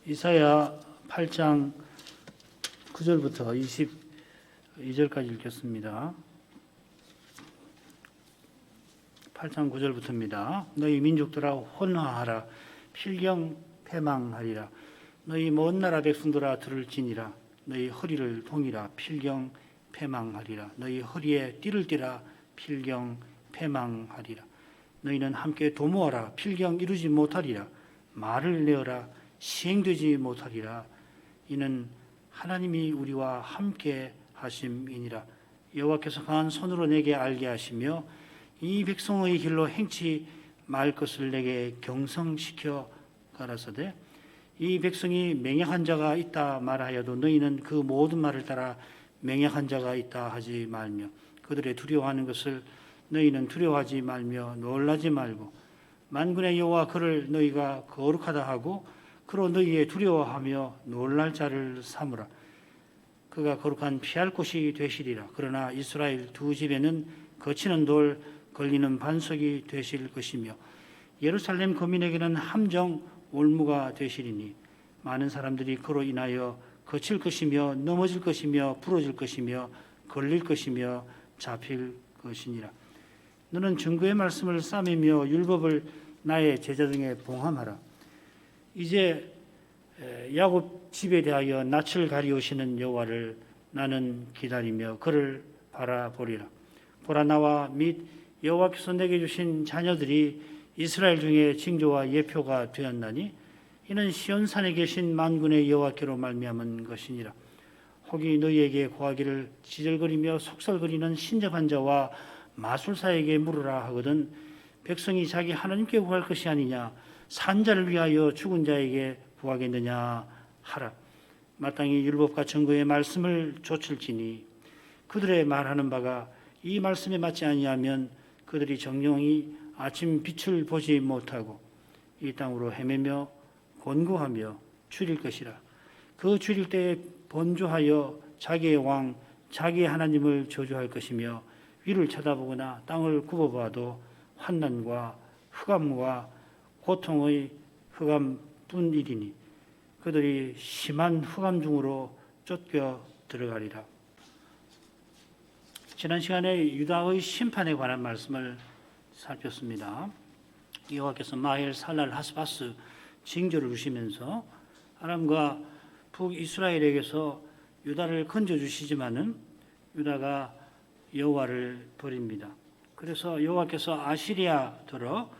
이사야 8장 9절부터 22절까지 읽겠습니다. 8장 9절부터입니다. 너희 민족들아 혼화하라. 필경 패망하리라. 너희 먼 나라 백성들아 들을지니라. 너희 허리를 동이라. 필경 패망하리라. 너희 허리에 띠를 띠라. 필경 패망하리라. 너희는 함께 도모하라. 필경 이루지 못하리라. 말을 내어라. 시행되지 못하리라. 이는 하나님이 우리와 함께 하심이니라. 여호와께서 강한 손으로 내게 알게 하시며 이 백성의 길로 행치 말 것을 내게 경성시켜 가라사대 이 백성이 맹약한 자가 있다 말하여도 너희는 그 모든 말을 따라 맹약한 자가 있다 하지 말며 그들의 두려워하는 것을 너희는 두려워하지 말며 놀라지 말고 만군의 여호와 그를 너희가 거룩하다 하고 그로 너희의 두려워하며 놀랄 자를 삼으라. 그가 거룩한 피할 곳이 되시리라. 그러나 이스라엘 두 집에는 거치는 돌 걸리는 반석이 되실 것이며 예루살렘 거민에게는 함정 올무가 되시리니 많은 사람들이 그로 인하여 거칠 것이며 넘어질 것이며 부러질 것이며 걸릴 것이며 잡힐 것이니라. 너는 증거의 말씀을 싸매며 율법을 나의 제자 중에 봉함하라. 이제 야곱 집에 대하여 낯을 가리우시는 여호와를 나는 기다리며 그를 바라보리라. 보라 나와 및 여호와께서 내게 주신 자녀들이 이스라엘 중에 징조와 예표가 되었나니 이는 시온산에 계신 만군의 여호와께로 말미암은 것이니라. 혹이 너희에게 고하기를 지절거리며 속설거리는 신접한 자와 마술사에게 물으라 하거든 백성이 자기 하나님께 구할 것이 아니냐 산자를 위하여 죽은 자에게 구하겠느냐 하라. 마땅히 율법과 증거의 말씀을 좇을지니 그들의 말하는 바가 이 말씀에 맞지 아니하면 그들이 정령이 아침 빛을 보지 못하고 이 땅으로 헤매며 곤고하며 줄일 것이라. 그 줄일 때에 번조하여 자기의 왕 자기의 하나님을 저주할 것이며 위를 쳐다보거나 땅을 굽어봐도 환난과 흑암과 고통의 흑암뿐이리니 그들이 심한 흑암 중으로 쫓겨 들어가리라. 지난 시간에 유다의 심판에 관한 말씀을 살폈습니다. 여호와께서 마헬 살랄 하스바스 징조를 주시면서 아람과 북이스라엘에게서 유다를 건져 주시지만은 유다가 여호와를 버립니다. 그래서 여호와께서 아시리아 들어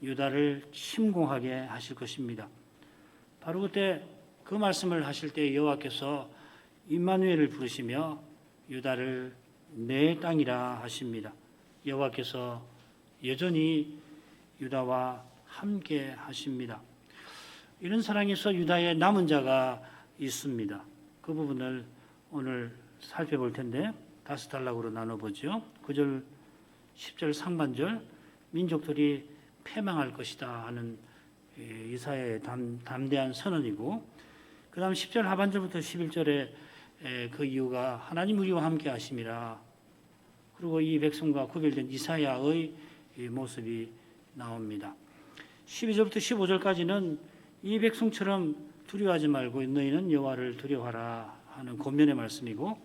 유다를 침공하게 하실 것입니다. 바로 그때 그 말씀을 하실 때 여호와께서 임마누엘을 부르시며 유다를 내 땅이라 하십니다. 여호와께서 여전히 유다와 함께 하십니다. 이런 사랑에서 유다의 남은 자가 있습니다. 그 부분을 오늘 살펴볼 텐데 다섯 단락으로 나눠보죠. 9절, 10절 상반절 민족들이 패망할 것이다 하는 이사야의 담대한 선언이고 그 다음 10절 하반절부터 11절에 그 이유가 하나님 우리와 함께 하심이라. 그리고 이 백성과 구별된 이사야의 모습이 나옵니다. 12절부터 15절까지는 이 백성처럼 두려워하지 말고 너희는 여호와를 두려워하라 하는 권면의 말씀이고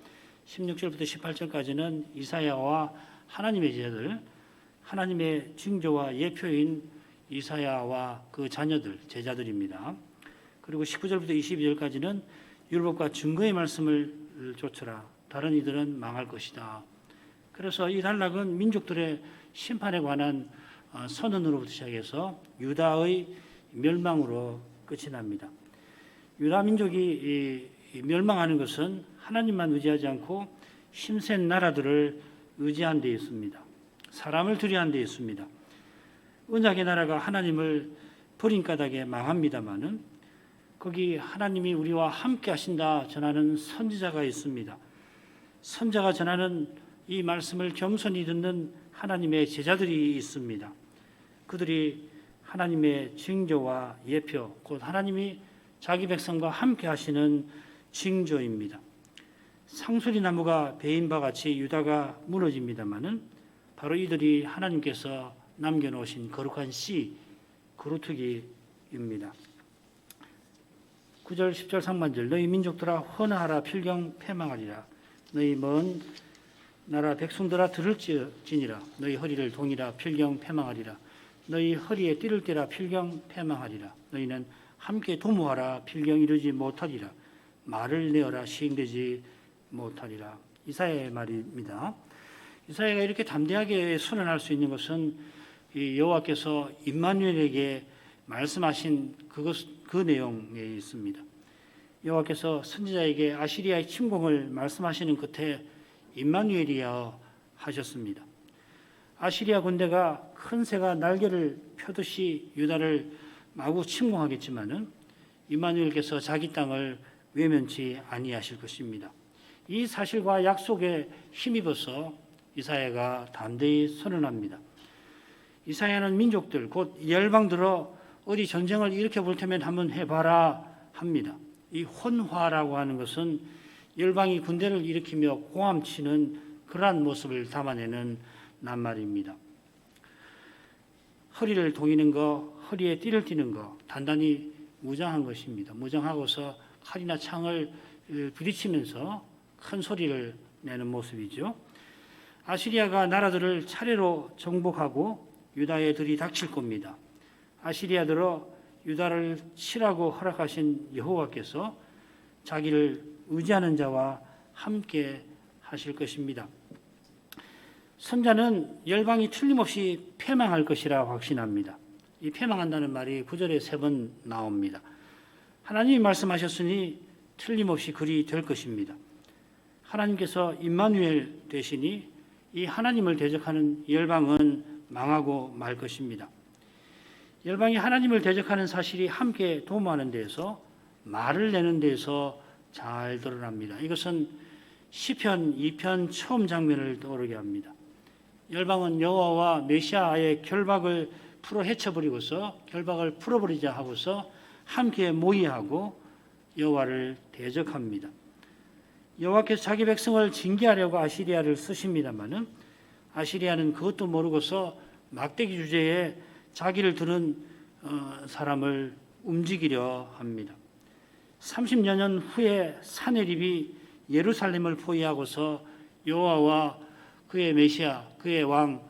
16절부터 18절까지는 이사야와 하나님의 제자들 하나님의 징조와 예표인 이사야와 그 자녀들, 제자들입니다. 그리고 19절부터 22절까지는 율법과 증거의 말씀을 좇으라. 다른 이들은 망할 것이다. 그래서 이 단락은 민족들의 심판에 관한 선언으로부터 시작해서 유다의 멸망으로 끝이 납니다. 유다 민족이 멸망하는 것은 하나님만 의지하지 않고 힘센 나라들을 의지한 데 있습니다. 사람을 두려워한 데 있습니다. 언약의 나라가 하나님을 버린 까닭에 망합니다마는 거기 하나님이 우리와 함께 하신다 전하는 선지자가 있습니다. 선자가 전하는 이 말씀을 겸손히 듣는 하나님의 제자들이 있습니다. 그들이 하나님의 징조와 예표, 곧 하나님이 자기 백성과 함께 하시는 징조입니다. 상수리 나무가 베인 바 같이 유다가 무너집니다마는 바로 이들이 하나님께서 남겨놓으신 거룩한 씨, 거루투기입니다. 9절 10절 상반절 너희 민족들아 헌화하라 필경 패망하리라. 너희 먼 나라 백성들아 들을지니라. 너희 허리를 동이라 필경 패망하리라. 너희 허리에 띠를 떼라 필경 패망하리라. 너희는 함께 도모하라 필경 이루지 못하리라. 말을 내어라 시행되지 못하리라. 이사야의 말입니다. 이사야가 이렇게 담대하게 선언할 수 있는 것은 이 여호와께서 임마누엘에게 말씀하신 그 내용에 있습니다. 여호와께서 선지자에게 아시리아의 침공을 말씀하시는 끝에 임마누엘이여 하셨습니다. 아시리아 군대가 큰 새가 날개를 펴듯이 유다를 마구 침공하겠지만은 임마누엘께서 자기 땅을 외면치 아니하실 것입니다. 이 사실과 약속에 힘입어서 이사야가 담대히 선언합니다. 이사야는 민족들 곧 열방들어 어디 전쟁을 일으켜 볼 테면 한번 해봐라 합니다. 이 혼화라고 하는 것은 열방이 군대를 일으키며 고함치는 그러한 모습을 담아내는 낱말입니다. 허리를 동이는 거, 허리에 띠를 띠는 거, 단단히 무장한 것입니다. 무장하고서 칼이나 창을 부딪히면서 큰 소리를 내는 모습이죠. 아시리아가 나라들을 차례로 정복하고 유다에 들이닥칠 겁니다. 아시리아들어 유다를 치라고 허락하신 여호와께서 자기를 의지하는 자와 함께 하실 것입니다. 선자는 열방이 틀림없이 패망할 것이라 확신합니다. 이 패망한다는 말이 9절에 3번 나옵니다. 하나님이 말씀하셨으니 틀림없이 그리 될 것입니다. 하나님께서 임마누엘 되시니 이 하나님을 대적하는 열방은 망하고 말 것입니다. 열방이 하나님을 대적하는 사실이 함께 도모하는 데에서 말을 내는 데에서 잘 드러납니다. 이것은 시편 2편 처음 장면을 떠오르게 합니다. 열방은 여호와와 메시아의 결박을 풀어 헤쳐버리고서 결박을 풀어버리자 하고서 함께 모의하고 여호와를 대적합니다. 여호와께서 자기 백성을 징계하려고 아시리아를 쓰십니다마는 아시리아는 그것도 모르고서 막대기 주제에 자기를 두는 사람을 움직이려 합니다. 30여 년 후에 사네립이 예루살렘을 포위하고서 여호와와 그의 메시아, 그의 왕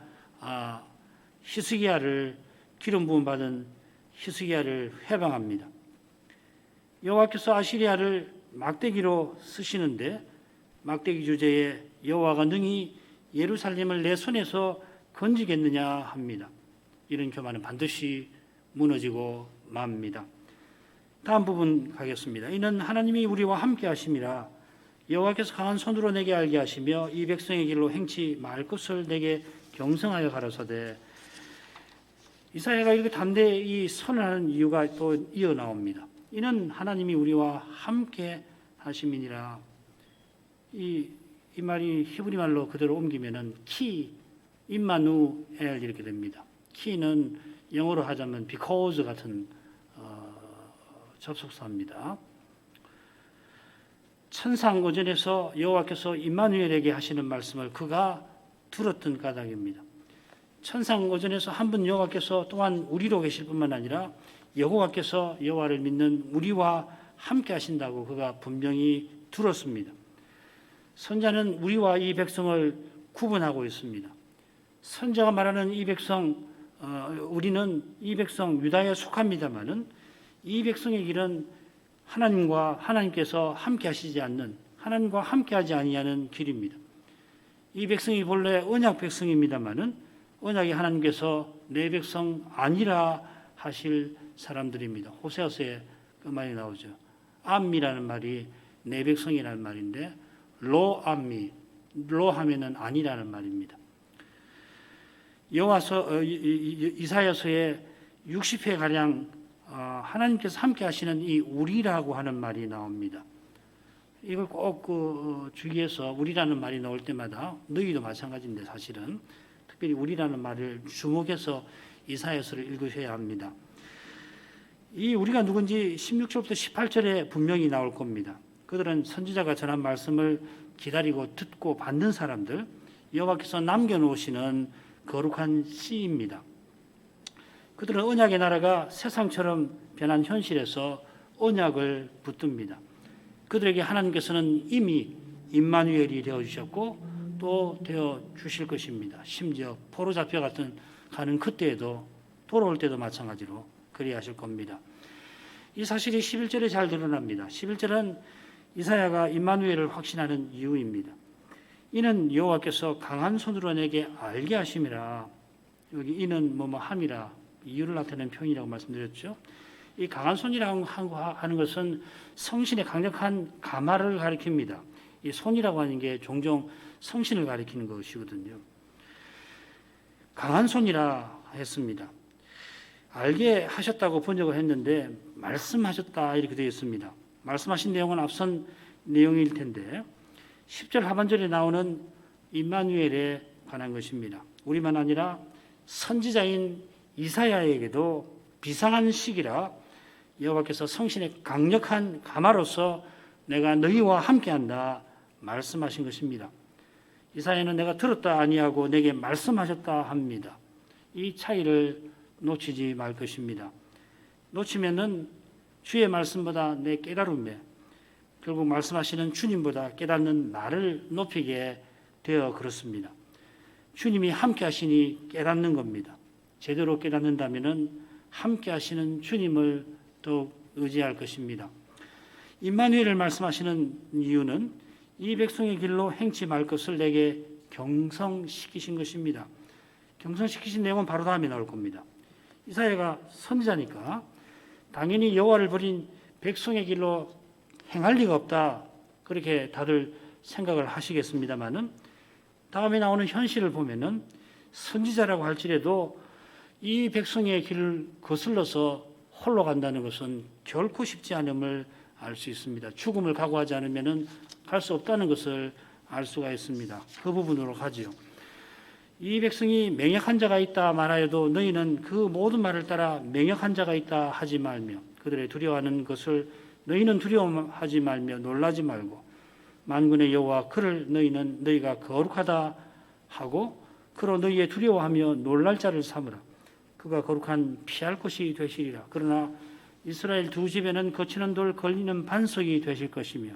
히스기야를 기름 부음 받은 히스기야를 해방합니다. 여호와께서 아시리아를 막대기로 쓰시는데 막대기 주제에 여호와가 능히 예루살렘을 내 손에서 건지겠느냐 합니다. 이런 교만은 반드시 무너지고 맙니다. 다음 부분 가겠습니다. 이는 하나님이 우리와 함께 하심이라 여호와께서 강한 손으로 내게 알게 하시며 이 백성의 길로 행치 말 것을 내게 경성하여 가라사대. 이사야가 이렇게 담대히 선언하는 이유가 또 이어 나옵니다. 이는 하나님이 우리와 함께 하심이니라. 이 말이 히브리 말로 그대로 옮기면은 키 임마누엘 이렇게 됩니다. 키는 영어로 하자면 because 같은 접속사입니다. 천상오전에서 여호와께서 임마누엘에게 하시는 말씀을 그가 들었던 까닭입니다. 천상오전에서 한 분 여호와께서 또한 우리로 계실 뿐만 아니라 여호와께서 여호와를 믿는 우리와 함께 하신다고 그가 분명히 들었습니다. 선자는 우리와 이 백성을 구분하고 있습니다. 선자가 말하는 이 백성, 우리는 이 백성 유다에 속합니다마는 이 백성의 길은 하나님께서 함께 하시지 않는, 하나님과 함께 하지 아니하는 길입니다. 이 백성이 본래 언약 백성입니다마는 언약이 하나님께서 내 백성 아니라 하실 사람들입니다. 호세아서에 그 말이 나오죠. 암미라는 말이 내 백성이라는 말인데 로 암미, 로 하면은 아니라는 말입니다. 이사야서에 60회 가량 하나님께서 함께 하시는 이 우리라고 하는 말이 나옵니다. 이걸 꼭 주의해서 우리라는 말이 나올 때마다 너희도 마찬가지인데 사실은 특별히 우리라는 말을 주목해서 이사야서를 읽으셔야 합니다. 이 우리가 누군지 16절부터 18절에 분명히 나올 겁니다. 그들은 선지자가 전한 말씀을 기다리고 듣고 받는 사람들, 여호와께서 남겨놓으시는 거룩한 씨입니다. 그들은 언약의 나라가 세상처럼 변한 현실에서 언약을 붙듭니다. 그들에게 하나님께서는 이미 임마누엘이 되어주셨고 또 되어주실 것입니다. 심지어 포로 잡혀가는 그때에도 돌아올 때도 마찬가지로 그리하실 겁니다. 이 사실이 11절에 잘 드러납니다. 11절은 이사야가 임마누엘을 확신하는 이유입니다. 이는 여호와께서 강한 손으로 내게 알게 하심이라. 여기 이는 함이라 이유를 나타내는 표현이라고 말씀드렸죠. 이 강한 손이라고 하는 것은 성신의 강력한 가마를 가리킵니다. 이 손이라고 하는 게 종종 성신을 가리키는 것이거든요. 강한 손이라 했습니다. 알게 하셨다고 번역을 했는데 말씀하셨다 이렇게 되어 있습니다. 말씀하신 내용은 앞선 내용일 텐데 10절 하반절에 나오는 임마누엘에 관한 것입니다. 우리만 아니라 선지자인 이사야에게도 비상한 시기라 여호와께서 성신의 강력한 가마로서 내가 너희와 함께한다 말씀하신 것입니다. 이사야는 내가 들었다 아니하고 내게 말씀하셨다 합니다. 이 차이를 놓치지 말 것입니다. 놓치면은 주의 말씀보다 내 깨달음에 결국 말씀하시는 주님보다 깨닫는 나를 높이게 되어 그렇습니다. 주님이 함께 하시니 깨닫는 겁니다. 제대로 깨닫는다면은 함께 하시는 주님을 더욱 의지할 것입니다. 임마누엘을 말씀하시는 이유는 이 백성의 길로 행치 말 것을 내게 경성시키신 것입니다. 경성시키신 내용은 바로 다음에 나올 겁니다. 이사야가 선지자니까 당연히 여호와를 버린 백성의 길로 행할 리가 없다 그렇게 다들 생각을 하시겠습니다만은 다음에 나오는 현실을 보면은 선지자라고 할지라도 이 백성의 길을 거슬러서 홀로 간다는 것은 결코 쉽지 않음을 알 수 있습니다. 죽음을 각오하지 않으면은 갈 수 없다는 것을 알 수가 있습니다. 그 부분으로 가지요. 이 백성이 맹약한 자가 있다 말하여도 너희는 그 모든 말을 따라 맹약한 자가 있다 하지 말며 그들의 두려워하는 것을 너희는 두려워하지 말며 놀라지 말고 만군의 여호와 그를 너희는 너희가 거룩하다 하고 그로 너희의 두려워하며 놀랄 자를 삼으라. 그가 거룩한 피할 곳이 되시리라. 그러나 이스라엘 두 집에는 거치는 돌 걸리는 반석이 되실 것이며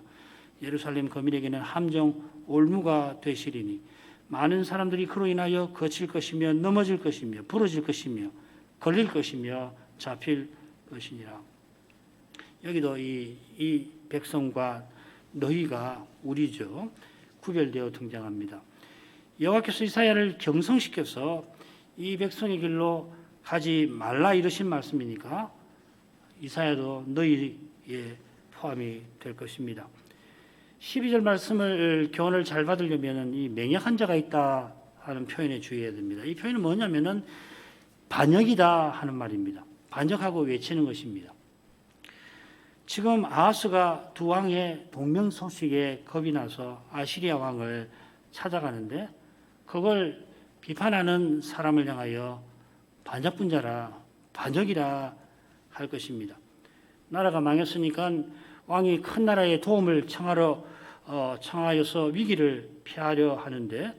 예루살렘 거민에게는 함정 올무가 되시리니 많은 사람들이 그로 인하여 거칠 것이며 넘어질 것이며 부러질 것이며 걸릴 것이며 잡힐 것이니라. 여기도 이 백성과 너희가 우리죠. 구별되어 등장합니다. 여호와께서 이사야를 경성시켜서 이 백성의 길로 가지 말라 이러신 말씀이니까 이사야도 너희에 포함이 될 것입니다. 12절 말씀을 교훈을 잘 받으려면 이 맹약한 자가 있다 하는 표현에 주의해야 됩니다. 이 표현은 뭐냐면은 반역이다 하는 말입니다. 반역하고 외치는 것입니다. 지금 아하스가 두 왕의 동명 소식에 겁이 나서 아시리아 왕을 찾아가는데 그걸 비판하는 사람을 향하여 반역분자라 반역이라 할 것입니다. 나라가 망했으니까 왕이 큰 나라의 도움을 청하여서 위기를 피하려 하는데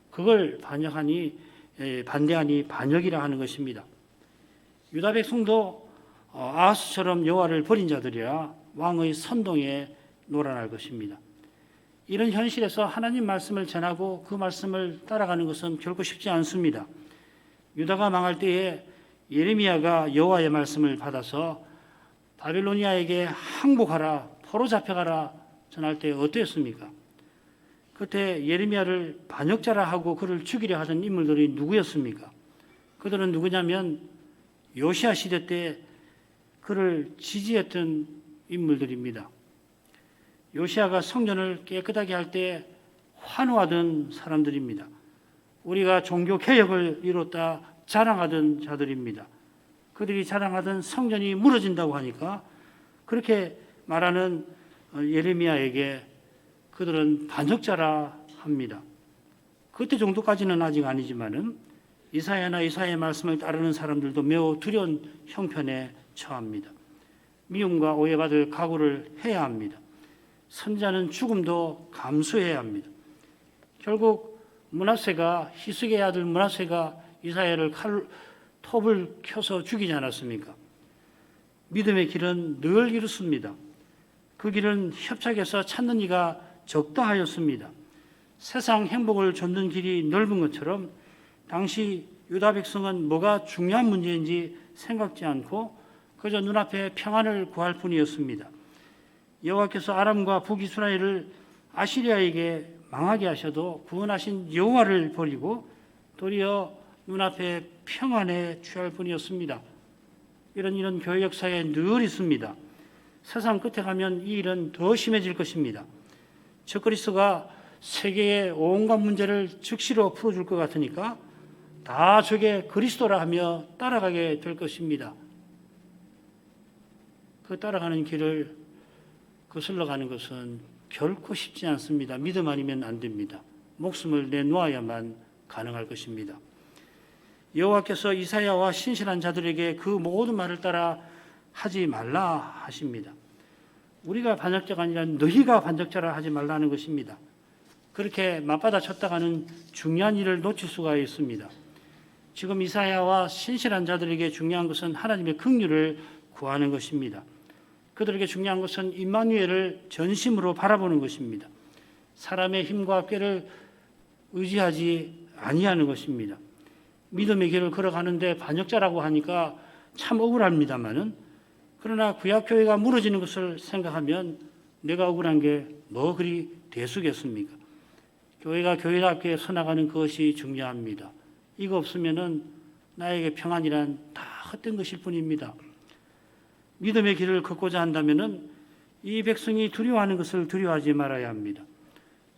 그걸 반대하니 반역이라 하는 것입니다. 유다 백성도 아하스처럼 여호와를 버린 자들이라 왕의 선동에 놀아날 것입니다. 이런 현실에서 하나님 말씀을 전하고 그 말씀을 따라가는 것은 결코 쉽지 않습니다. 유다가 망할 때에 예레미야가 여호와의 말씀을 받아서 바빌로니아에게 항복하라, 포로 잡혀가라 전할 때 어땠습니까? 그때 예레미야를 반역자라 하고 그를 죽이려 하던 인물들이 누구였습니까? 그들은 누구냐면 요시야 시대 때 그를 지지했던 인물들입니다. 요시야가 성전을 깨끗하게 할 때 환호하던 사람들입니다. 우리가 종교 개혁을 이뤘다 자랑하던 자들입니다. 그들이 자랑하던 성전이 무너진다고 하니까 그렇게 말하는 예레미야에게 그들은 반역자라 합니다. 그때 정도까지는 아직 아니지만은 이사야나 이사야의 말씀을 따르는 사람들도 매우 두려운 형편에 처합니다. 미움과 오해받을 각오를 해야 합니다. 선지자는 죽음도 감수해야 합니다. 결국 므낫세가 히스기야의 아들 므낫세가 이사야를 톱을 켜서 죽이지 않았습니까? 믿음의 길은 늘 이렇습니다. 그 길은 협착해서 찾는 이가 적다 하였습니다. 세상 행복을 좇는 길이 넓은 것처럼 당시 유다 백성은 뭐가 중요한 문제인지 생각지 않고 그저 눈앞에 평안을 구할 뿐이었습니다. 여호와께서 아람과 북이스라엘을 아시리아에게 망하게 하셔도 구원하신 여호와를 버리고 도리어 눈앞에 평안에 취할 뿐이었습니다. 이런 교회 역사에 늘 있습니다. 세상 끝에 가면 이 일은 더 심해질 것입니다. 적그리스도가 세계의 온갖 문제를 즉시로 풀어줄 것 같으니까 다 저게 그리스도라 하며 따라가게 될 것입니다. 그 따라가는 길을 거슬러 가는 것은 결코 쉽지 않습니다. 믿음 아니면 안 됩니다. 목숨을 내놓아야만 가능할 것입니다. 여호와께서 이사야와 신실한 자들에게 그 모든 말을 따라 하지 말라 하십니다. 우리가 반역자가 아니라 너희가 반역자라 하지 말라는 것입니다. 그렇게 맞받아 쳤다가는 중요한 일을 놓칠 수가 있습니다. 지금 이사야와 신실한 자들에게 중요한 것은 하나님의 긍휼을 구하는 것입니다. 그들에게 중요한 것은 임마누엘을 전심으로 바라보는 것입니다. 사람의 힘과 꾀를 의지하지 아니하는 것입니다. 믿음의 길을 걸어가는데 반역자라고 하니까 참 억울합니다만은, 그러나 구약교회가 무너지는 것을 생각하면 내가 억울한 게 뭐 그리 대수겠습니까? 교회가 교회답게 서나가는 것이 중요합니다. 이거 없으면은 나에게 평안이란 다 헛된 것일 뿐입니다. 믿음의 길을 걷고자 한다면은 이 백성이 두려워하는 것을 두려워하지 말아야 합니다.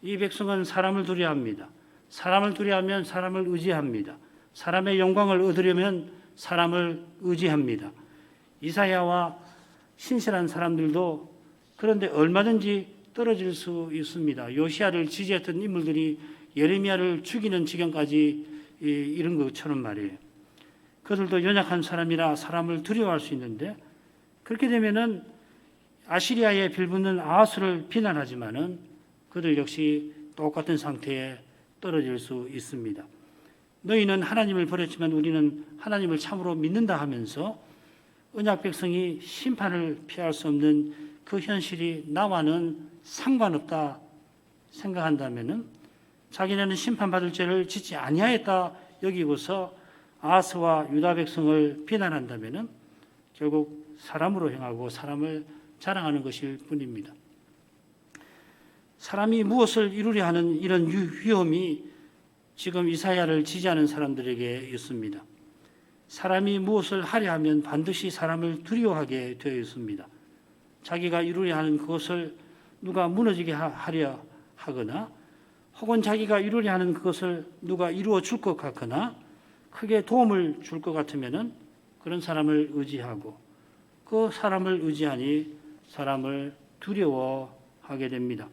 이 백성은 사람을 두려워합니다. 사람을 두려워하면 사람을 의지합니다. 사람의 영광을 얻으려면 사람을 의지합니다. 이사야와 신실한 사람들도 그런데 얼마든지 떨어질 수 있습니다. 요시야를 지지했던 인물들이 예레미야를 죽이는 지경까지 이런 것처럼 말이에요. 그들도 연약한 사람이라 사람을 두려워할 수 있는데, 그렇게 되면은 아시리아에 빌붙는 아하스를 비난하지만은 그들 역시 똑같은 상태에 떨어질 수 있습니다. 너희는 하나님을 버렸지만 우리는 하나님을 참으로 믿는다 하면서 언약 백성이 심판을 피할 수 없는 그 현실이 나와는 상관없다 생각한다면은, 자기네는 심판받을 죄를 짓지 아니하였다 여기고서 아하스와 유다 백성을 비난한다면은 결국 사람으로 행하고 사람을 자랑하는 것일 뿐입니다. 사람이 무엇을 이루려 하는 이런 위험이 지금 이사야를 지지하는 사람들에게 있습니다. 사람이 무엇을 하려 하면 반드시 사람을 두려워하게 되어 있습니다. 자기가 이루려 하는 그것을 누가 무너지게 하려 하거나, 혹은 자기가 이루려 하는 그것을 누가 이루어 줄 것 같거나 크게 도움을 줄 것 같으면은 그런 사람을 의지하고, 그 사람을 의지하니 사람을 두려워하게 됩니다.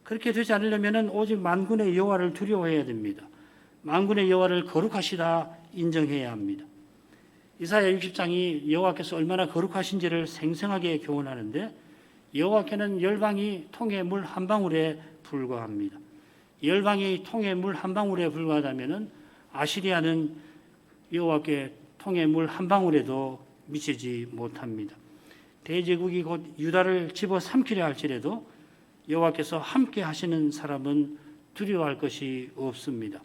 그렇게 되지 않으려면 오직 만군의 여호와를 두려워해야 됩니다. 만군의 여호와를 거룩하시다 인정해야 합니다. 이사야 60장이 여호와께서 얼마나 거룩하신지를 생생하게 교훈하는데, 여호와께는 열방이 통의 물 한 방울에 불과합니다. 열방이 통의 물 한 방울에 불과하다면 아시리아는 여호와께 통의 물 한 방울에도 미치지 못합니다. 대제국이 곧 유다를 집어삼키려 할지라도 여호와께서 함께 하시는 사람은 두려워할 것이 없습니다.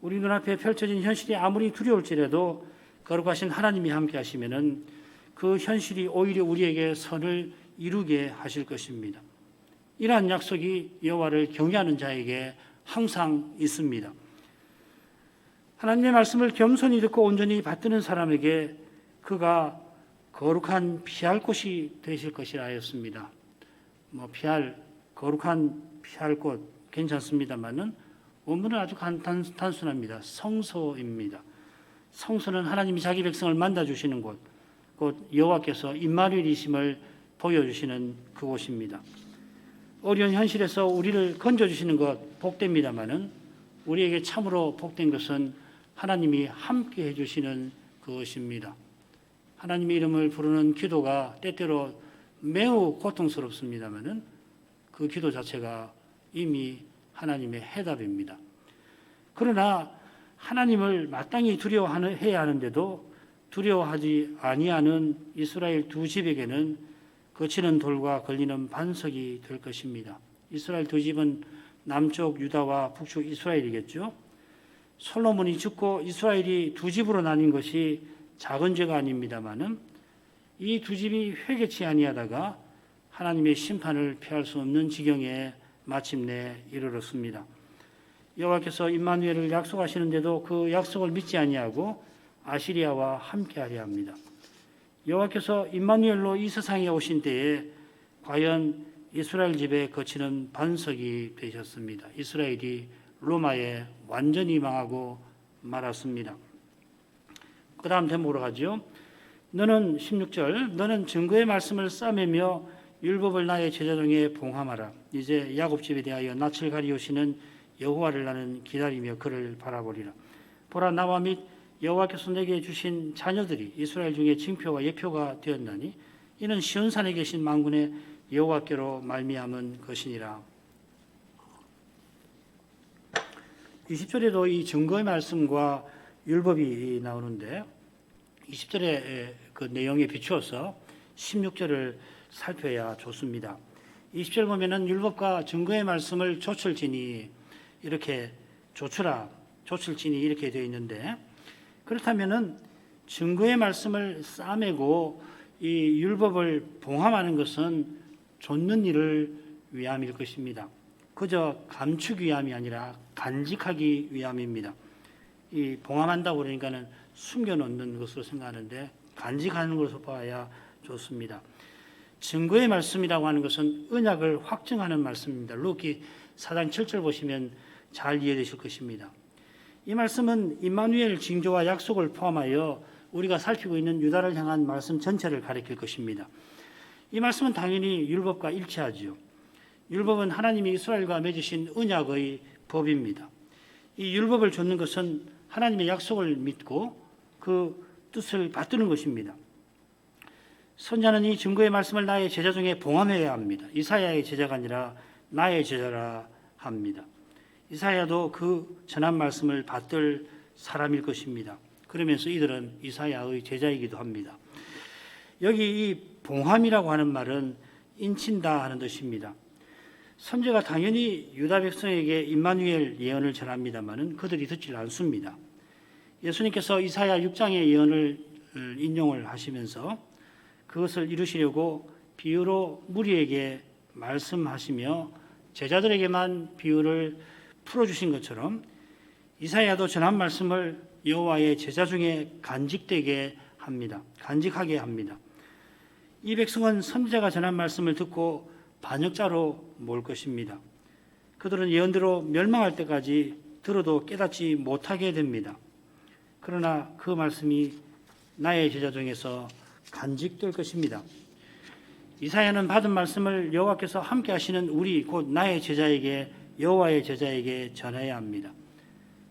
우리 눈앞에 펼쳐진 현실이 아무리 두려울지라도 거룩하신 하나님이 함께 하시면은 그 현실이 오히려 우리에게 선을 이루게 하실 것입니다. 이러한 약속이 여호와를 경외하는 자에게 항상 있습니다. 하나님의 말씀을 겸손히 듣고 온전히 받드는 사람에게 그가 거룩한 피할 곳이 되실 것이라 하였습니다. 거룩한 피할 곳 괜찮습니다만은 원문은 아주 단순합니다. 성소입니다. 성소는 하나님이 자기 백성을 만나주시는 곳, 곧 여호와께서 임마누엘이심을 보여주시는 그곳입니다. 어려운 현실에서 우리를 건져주시는 것 복됩니다마는 우리에게 참으로 복된 것은 하나님이 함께 해주시는 그것입니다. 하나님의 이름을 부르는 기도가 때때로 매우 고통스럽습니다마는 그 기도 자체가 이미 하나님의 해답입니다. 그러나 하나님을 마땅히 두려워해야 하는데도 두려워하지 아니하는 이스라엘 두 집에게는 거치는 돌과 걸리는 반석이 될 것입니다. 이스라엘 두 집은 남쪽 유다와 북쪽 이스라엘이겠죠. 솔로몬이 죽고 이스라엘이 두 집으로 나뉜 것이 작은 죄가 아닙니다마는 이 두 집이 회개치 아니하다가 하나님의 심판을 피할 수 없는 지경에 마침내 이르렀습니다. 여호와께서 임마누엘을 약속하시는데도 그 약속을 믿지 아니하고 아시리아와 함께하려 합니다. 여호와께서 임마누엘로 이 세상에 오신 때에 과연 이스라엘 집에 거치는 반석이 되셨습니다. 이스라엘이 로마에 완전히 망하고 말았습니다. 그 다음 대목으로 가죠. 너는 16절 너는 증거의 말씀을 싸매며 율법을 나의 제자 중에 봉함하라. 이제 야곱 집에 대하여 낯을 가리우시는 여호와를 나는 기다리며 그를 바라보리라. 보라 나와 및 여호와께서 내게 주신 자녀들이 이스라엘 중에 징표와 예표가 되었나니 이는 시온산에 계신 만군의 여호와께로 말미암은 것이니라. 20절에도 이 증거의 말씀과 율법이 나오는데 20절의 그 내용에 비추어서 16절을 살펴야 좋습니다. 20절 보면은 율법과 증거의 말씀을 조출지니 이렇게 조출지니 이렇게 되어 있는데 그렇다면은 증거의 말씀을 싸매고 이 율법을 봉함하는 것은 좇는 일을 위함일 것입니다. 그저 감추기 위함이 아니라 간직하기 위함입니다. 이 봉함한다고 그러니까는 숨겨놓는 것으로 생각하는데 간직하는 것으로 봐야 좋습니다. 증거의 말씀이라고 하는 것은 언약을 확증하는 말씀입니다. 루키 4장 7절 보시면 잘 이해되실 것입니다. 이 말씀은 임마누엘 징조와 약속을 포함하여 우리가 살피고 있는 유다를 향한 말씀 전체를 가리킬 것입니다. 이 말씀은 당연히 율법과 일치하지요. 율법은 하나님이 이스라엘과 맺으신 언약의 법입니다. 이 율법을 좇는 것은 하나님의 약속을 믿고 그 뜻을 받드는 것입니다. 선자는 이 증거의 말씀을 나의 제자 중에 봉함해야 합니다. 이사야의 제자가 아니라 나의 제자라 합니다. 이사야도 그 전한 말씀을 받들 사람일 것입니다. 그러면서 이들은 이사야의 제자이기도 합니다. 여기 이 봉함이라고 하는 말은 인친다 하는 뜻입니다. 선지가 당연히 유다 백성에게 임마누엘 예언을 전합니다마는 그들이 듣질 않습니다. 예수님께서 이사야 6장의 예언을 인용을 하시면서 그것을 이루시려고 비유로 무리에게 말씀하시며 제자들에게만 비유를 풀어주신 것처럼 이사야도 전한 말씀을 여호와의 제자 중에 간직하게 합니다. 이 백성은 선지자가 전한 말씀을 듣고 반역자로 모을 것입니다. 그들은 예언대로 멸망할 때까지 들어도 깨닫지 못하게 됩니다. 그러나 그 말씀이 나의 제자 중에서 간직될 것입니다. 이사야는 받은 말씀을 여호와께서 함께 하시는 우리 곧 나의 제자에게 여호와의 제자에게 전해야 합니다.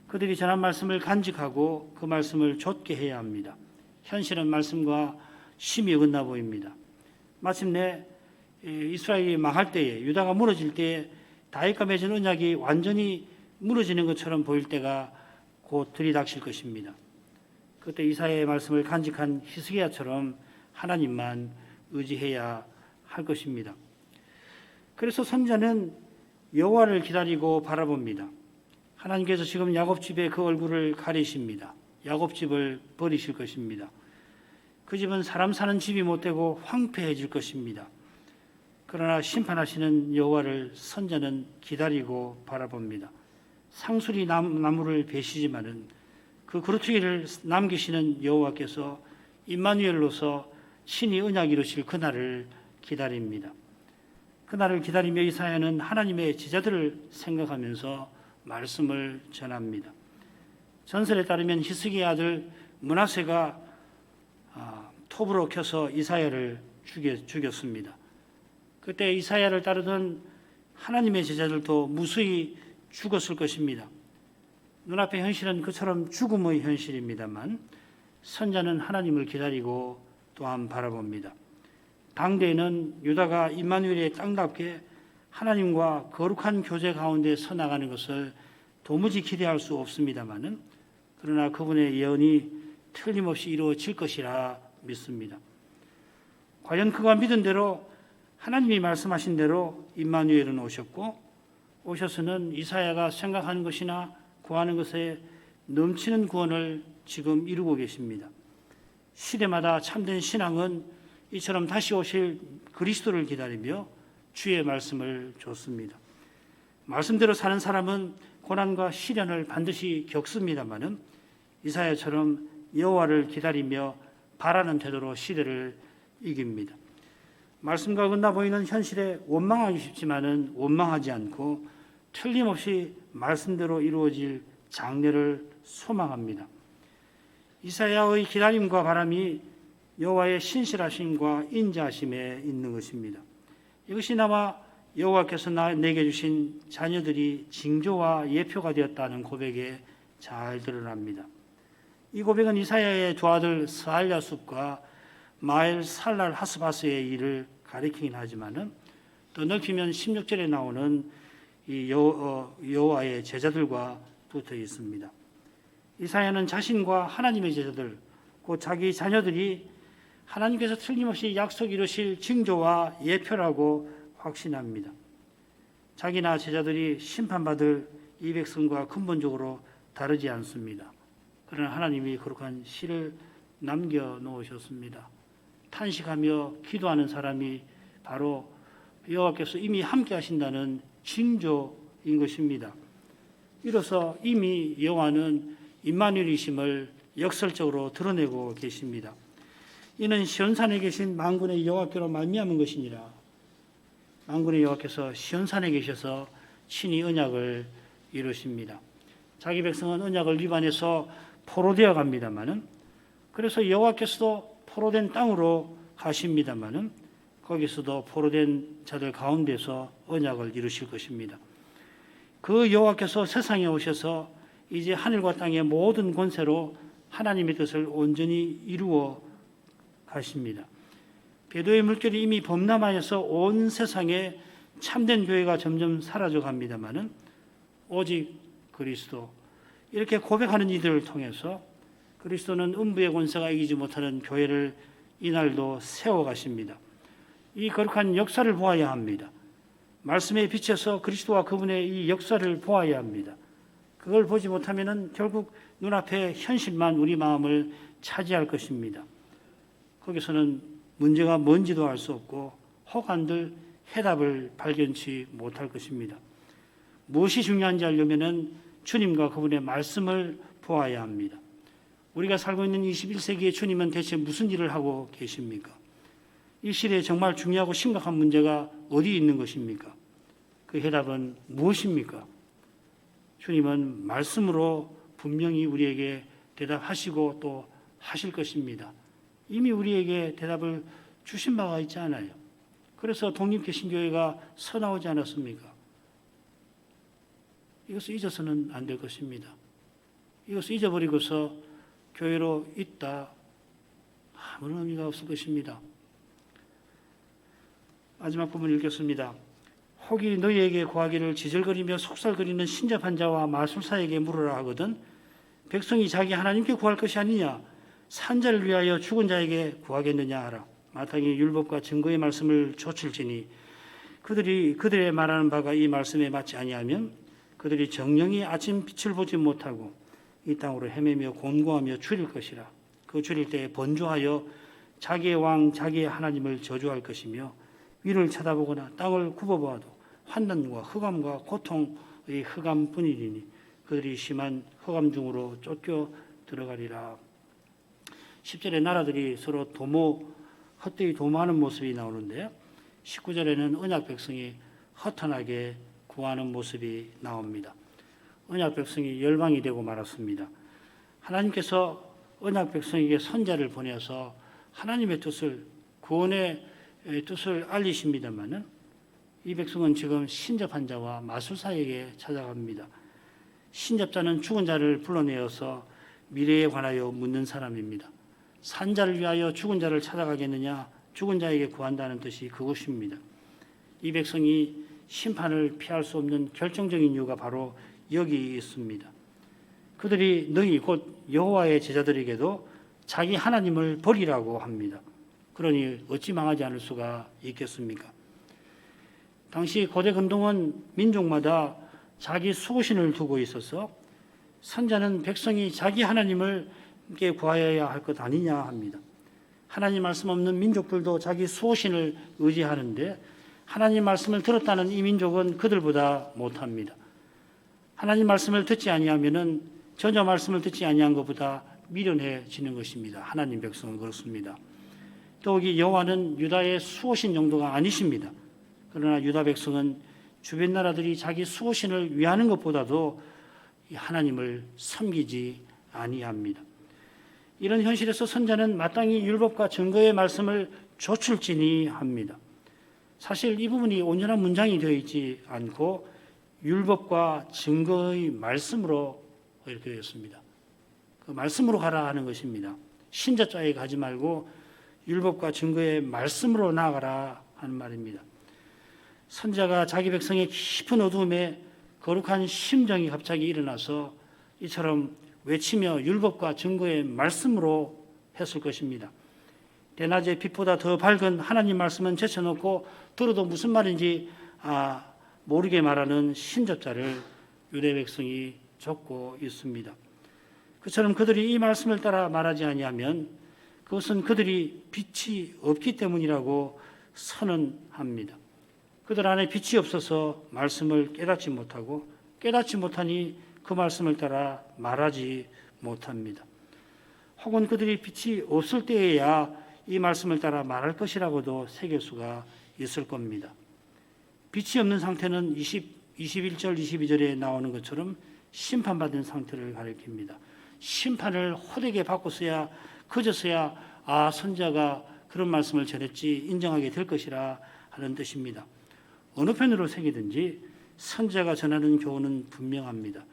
그들이 전한 말씀을 간직하고 그 말씀을 좇게 해야 합니다. 현실은 말씀과 심히 어긋나 보입니다. 마침내 이스라엘이 망할 때에 유다가 무너질 때에 다윗과 맺은 언약이 완전히 무너지는 것처럼 보일 때가 곧 들이닥칠 것입니다. 그때 이사야의 말씀을 간직한 히스기야처럼 하나님만 의지해야 할 것입니다. 그래서 선지자는 여호와를 기다리고 바라봅니다. 하나님께서 지금 야곱집에 그 얼굴을 가리십니다. 야곱집을 버리실 것입니다. 그 집은 사람 사는 집이 못되고 황폐해질 것입니다. 그러나 심판하시는 여호와를 선지자는 기다리고 바라봅니다. 상수리 나무를 베시지만은 그 그루터기를 남기시는 여호와께서 임마누엘로서 친히 언약 이루실 그날을 기다립니다. 그날을 기다리며 이사야는 하나님의 제자들을 생각하면서 말씀을 전합니다. 전설에 따르면 히스기야 아들 므낫세가 톱으로 켜서 이사야를 죽였습니다. 그때 이사야를 따르던 하나님의 제자들도 무수히 죽었을 것입니다. 눈앞의 현실은 그처럼 죽음의 현실입니다만 선자는 하나님을 기다리고 또한 바라봅니다. 당대에는 유다가 임마누엘의 땅답게 하나님과 거룩한 교제 가운데 서나가는 것을 도무지 기대할 수 없습니다마는 그러나 그분의 예언이 틀림없이 이루어질 것이라 믿습니다. 과연 그가 믿은 대로 하나님이 말씀하신 대로 임마누엘은 오셨고, 오셔서는 이사야가 생각하는 것이나 구하는 것에 넘치는 구원을 지금 이루고 계십니다. 시대마다 참된 신앙은 이처럼 다시 오실 그리스도를 기다리며 주의 말씀을 줬습니다. 말씀대로 사는 사람은 고난과 시련을 반드시 겪습니다마는 이사야처럼 여호와를 기다리며 바라는 태도로 시대를 이깁니다. 말씀과 끝나 보이는 현실에 원망하기 쉽지만은 원망하지 않고 틀림없이 말씀대로 이루어질 장래를 소망합니다. 이사야의 기다림과 바람이 여호와의 신실하심과 인자하심에 있는 것입니다. 이것이 나와 여호와께서 내게 주신 자녀들이 징조와 예표가 되었다는 고백에 잘 드러납니다. 이 고백은 이사야의 두 아들 스알랴숲과 마엘 살랄 하스바스의 일을 가리키긴 하지만은 더 넓히면 16절에 나오는 이 여호와의 제자들과 붙어 있습니다. 이사야는 자신과 하나님의 제자들, 곧 자기 자녀들이 하나님께서 틀림없이 약속 이루실 징조와 예표라고 확신합니다. 자기나 제자들이 심판받을 이 백성과 근본적으로 다르지 않습니다. 그러나 하나님이 거룩한 시를 남겨놓으셨습니다. 탄식하며 기도하는 사람이 바로 여호와께서 이미 함께 하신다는 징조인 것입니다. 이로써 이미 여호와는 임마누엘이심을 역설적으로 드러내고 계십니다. 이는 시온산에 계신 만군의 여호와께로 말미암은 것이니라. 만군의 여호와께서 시온산에 계셔서 친히 언약을 이루십니다. 자기 백성은 언약을 위반해서 포로되어 갑니다마는, 그래서 여호와께서도 포로된 땅으로 가십니다마는 거기서도 포로된 자들 가운데서 언약을 이루실 것입니다. 그 여호와께서 세상에 오셔서 이제 하늘과 땅의 모든 권세로 하나님의 뜻을 온전히 이루어 가십니다. 배도의 물결이 이미 범람하여서 온 세상에 참된 교회가 점점 사라져 갑니다마는 오직 그리스도, 이렇게 고백하는 이들을 통해서 그리스도는 음부의 권세가 이기지 못하는 교회를 이날도 세워가십니다. 이 거룩한 역사를 보아야 합니다. 말씀에 비춰서 그리스도와 그분의 이 역사를 보아야 합니다. 그걸 보지 못하면 결국 눈앞에 현실만 우리 마음을 차지할 것입니다. 거기서는 문제가 뭔지도 알 수 없고 혹한들 해답을 발견치 못할 것입니다. 무엇이 중요한지 알려면 주님과 그분의 말씀을 보아야 합니다. 우리가 살고 있는 21세기의 주님은 대체 무슨 일을 하고 계십니까? 이 시대에 정말 중요하고 심각한 문제가 어디 있는 것입니까? 그 해답은 무엇입니까? 주님은 말씀으로 분명히 우리에게 대답하시고 또 하실 것입니다. 이미 우리에게 대답을 주신 바가 있지 않아요. 그래서 독립개신교회가 서나오지 않았습니까? 이것을 잊어서는 안 될 것입니다. 이것을 잊어버리고서 교회로 있다, 아무런 의미가 없을 것입니다. 마지막 부분 읽겠습니다. 혹이 너희에게 구하기를 지절거리며 속살거리는 신접한 자와 마술사에게 물으라 하거든 백성이 자기 하나님께 구할 것이 아니냐, 산자를 위하여 죽은 자에게 구하겠느냐 하라. 마땅히 율법과 증거의 말씀을 조칠지니 그들의 말하는 바가 이 말씀에 맞지 아니하면 그들이 정령이 아침 빛을 보지 못하고 이 땅으로 헤매며 곤고하며 줄일 것이라. 그 줄일 때에 번주하여 자기의 왕 자기의 하나님을 저주할 것이며 위를 쳐다보거나 땅을 굽어보아도 환난과 흑암과 고통의 흑암뿐이니 그들이 심한 흑암 중으로 쫓겨 들어가리라. 10절에 나라들이 서로 헛되이 도모하는 모습이 나오는데 19절에는 언약 백성이 허탄하게 구하는 모습이 나옵니다. 언약 백성이 열방이 되고 말았습니다. 하나님께서 언약 백성에게 선자를 보내서 하나님의 뜻을, 구원의 뜻을 알리십니다마는 이 백성은 지금 신접한 자와 마술사에게 찾아갑니다. 신접자는 죽은 자를 불러내어서 미래에 관하여 묻는 사람입니다. 산자를 위하여 죽은 자를 찾아가겠느냐, 죽은 자에게 구한다는 뜻이 그것입니다. 이 백성이 심판을 피할 수 없는 결정적인 이유가 바로 여기 있습니다. 그들이 너희 곧 여호와의 제자들에게도 자기 하나님을 버리라고 합니다. 그러니 어찌 망하지 않을 수가 있겠습니까? 당시 고대 근동은 민족마다 자기 수호신을 두고 있어서 선자는 백성이 자기 하나님을 함께 구하여야 할 것 아니냐 합니다. 하나님 말씀 없는 민족들도 자기 수호신을 의지하는데 하나님 말씀을 들었다는 이 민족은 그들보다 못합니다. 하나님 말씀을 듣지 아니하면은 전혀 말씀을 듣지 아니한 것보다 미련해지는 것입니다. 하나님 백성은 그렇습니다. 더욱이 여호와는 유다의 수호신 정도가 아니십니다. 그러나 유다 백성은 주변 나라들이 자기 수호신을 위하는 것보다도 하나님을 섬기지 아니합니다. 이런 현실에서 선자는 마땅히 율법과 증거의 말씀을 조출지니 합니다. 사실 이 부분이 온전한 문장이 되어 있지 않고 율법과 증거의 말씀으로 이렇게 되어 있습니다. 그 말씀으로 가라 하는 것입니다. 신자자에 가지 말고 율법과 증거의 말씀으로 나아가라 하는 말입니다. 선자가 자기 백성의 깊은 어두움에 거룩한 심정이 갑자기 일어나서 이처럼 외치며 율법과 증거의 말씀으로 했을 것입니다. 대낮에 빛보다 더 밝은 하나님 말씀은 제쳐놓고 들어도 무슨 말인지 모르게 말하는 신접자를 유대 백성이 좇고 있습니다. 그처럼 그들이 이 말씀을 따라 말하지 아니하면 그것은 그들이 빛이 없기 때문이라고 선언합니다. 그들 안에 빛이 없어서 말씀을 깨닫지 못하고 깨닫지 못하니 그 말씀을 따라 말하지 못합니다. 혹은 그들이 빛이 없을 때에야 이 말씀을 따라 말할 것이라고도 새길 수가 있을 겁니다. 빛이 없는 상태는 21절, 22절에 나오는 것처럼 심판받은 상태를 가리킵니다. 심판을 호되게 받고서야 그저서야 선자가 그런 말씀을 전했지 인정하게 될 것이라 하는 뜻입니다. 어느 편으로 새기든지 선자가 전하는 교훈은 분명합니다.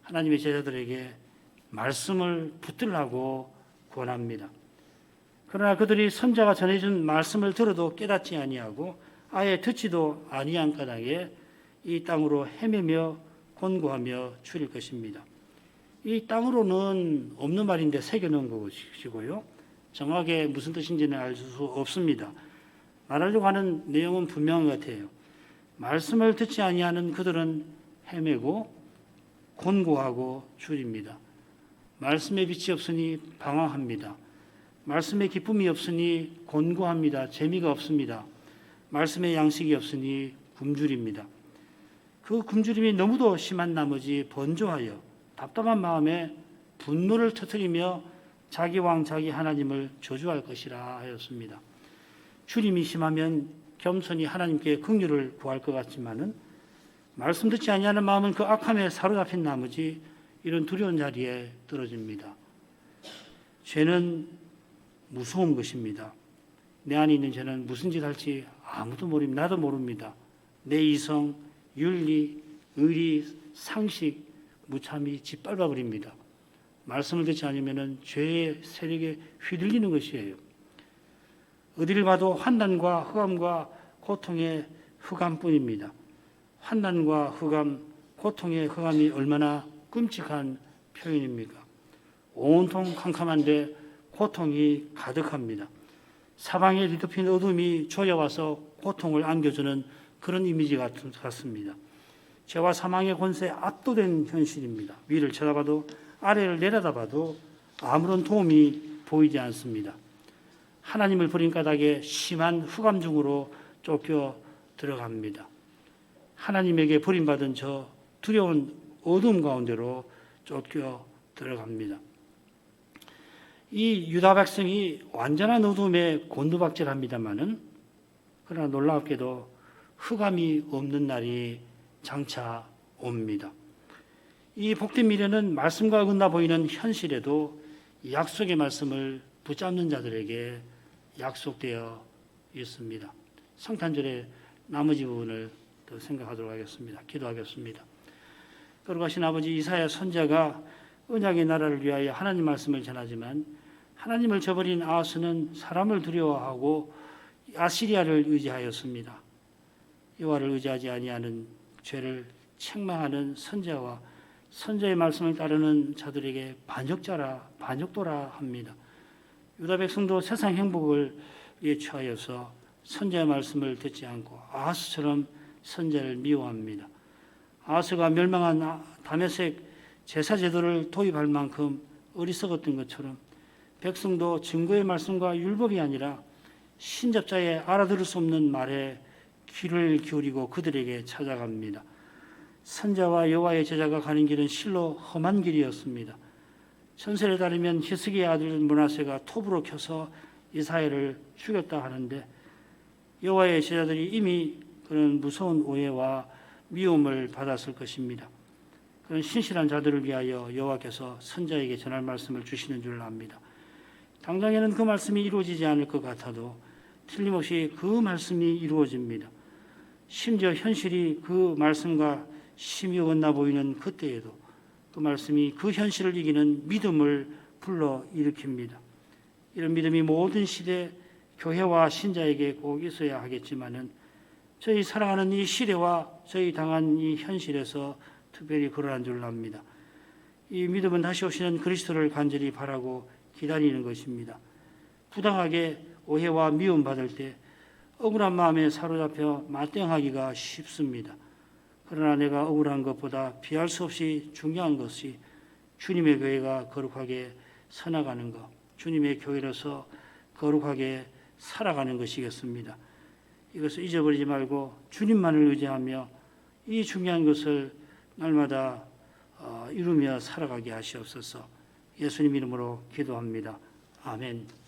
하나님의 제자들에게 말씀을 붙들라고 권합니다. 그러나 그들이 선자가 전해준 말씀을 들어도 깨닫지 아니하고 아예 듣지도 아니한 까닭에 이 땅으로 헤매며 곤고하며 추릴 것입니다. 이 땅으로는 없는 말인데 새겨놓은 것이고요. 정확하게 무슨 뜻인지는 알 수 없습니다. 말하려고 하는 내용은 분명한 것 같아요. 말씀을 듣지 아니하는 그들은 헤매고 곤고하고 추립니다. 말씀의 빛이 없으니 방황합니다. 말씀의 기쁨이 없으니 곤고합니다. 재미가 없습니다. 말씀의 양식이 없으니 굶주립니다. 그 굶주림이 너무도 심한 나머지 번조하여 답답한 마음에 분노를 터뜨리며 자기 왕 자기 하나님을 저주할 것이라 하였습니다. 주림이 심하면 겸손히 하나님께 긍휼을 구할 것 같지만은 말씀 듣지 아니하는 마음은 그 악함에 사로잡힌 나머지 이런 두려운 자리에 떨어집니다. 죄는 무서운 것입니다. 내 안에 있는 죄는 무슨 짓 할지 아무도 모릅니다. 나도 모릅니다. 내 이성, 윤리, 의리, 상식, 무참히 짓밟아 버립니다. 말씀을 듣지 않으면 죄의 세력에 휘둘리는 것이에요. 어디를 봐도 환난과 흑암과 고통의 흑암뿐입니다. 환난과 흑암, 고통의 흑암이 얼마나 끔찍한 표현입니까? 온통 캄캄한데 고통이 가득합니다. 사방에 뒤덮인 어둠이 조여와서 고통을 안겨주는 그런 이미지 같습니다. 죄와 사망의 권세에 압도된 현실입니다. 위를 쳐다봐도 아래를 내려다봐도 아무런 도움이 보이지 않습니다. 하나님을 버린 까닭에 심한 흑암 중으로 쫓겨 들어갑니다. 하나님에게 버림받은 저 두려운 어둠 가운데로 쫓겨 들어갑니다. 이 유다 백성이 완전한 어둠에 곤두박질합니다마는 그러나 놀랍게도 흑암이 없는 날이 장차 옵니다. 이 복된 미래는 말씀과 어긋나 보이는 현실에도 약속의 말씀을 붙잡는 자들에게 약속되어 있습니다. 성탄절의 나머지 부분을 더 생각하도록 하겠습니다. 기도하겠습니다. 거룩하신 아버지, 이사야 선지자가 언약의 나라를 위하여 하나님 말씀을 전하지만 하나님을 저버린 아하스는 사람을 두려워하고 아시리아를 의지하였습니다. 여호와를 의지하지 아니하는 죄를 책망하는 선지자와 선지자의 말씀을 따르는 자들에게 반역자라 반역도라 합니다. 유다 백성도 세상 행복을 위해 취하여서 선지자의 말씀을 듣지 않고 아하스처럼 선지자를 미워합니다. 아하스가 멸망한 다메섹 제사 제도를 도입할 만큼 어리석었던 것처럼 백성도 증거의 말씀과 율법이 아니라 신접자의 알아들을 수 없는 말에 귀를 기울이고 그들에게 찾아갑니다. 선자와 여호와의 제자가 가는 길은 실로 험한 길이었습니다. 전설에 따르면 히스기야 아들 므낫세가 톱으로 켜서 이스라엘을 죽였다 하는데 여호와의 제자들이 이미 그런 무서운 오해와 미움을 받았을 것입니다. 그런 신실한 자들을 위하여 여호와께서 선자에게 전할 말씀을 주시는 줄 압니다. 당장에는 그 말씀이 이루어지지 않을 것 같아도 틀림없이 그 말씀이 이루어집니다. 심지어 현실이 그 말씀과 심히 어긋나 보이는 그때에도 그 말씀이 그 현실을 이기는 믿음을 불러일으킵니다. 이런 믿음이 모든 시대 교회와 신자에게 꼭 있어야 하겠지만은 저희 살아가는 이 시대와 저희 당한 이 현실에서 특별히 그러한 줄 압니다. 이 믿음은 다시 오시는 그리스도를 간절히 바라고 기다리는 것입니다. 부당하게 오해와 미움받을 때 억울한 마음에 사로잡혀 마땅하기가 쉽습니다. 그러나 내가 억울한 것보다 피할 수 없이 중요한 것이 주님의 교회가 거룩하게 서나가는 것, 주님의 교회로서 거룩하게 살아가는 것이겠습니다. 이것을 잊어버리지 말고 주님만을 의지하며 이 중요한 것을 날마다 이루며 살아가게 하시옵소서. 예수님 이름으로 기도합니다. 아멘.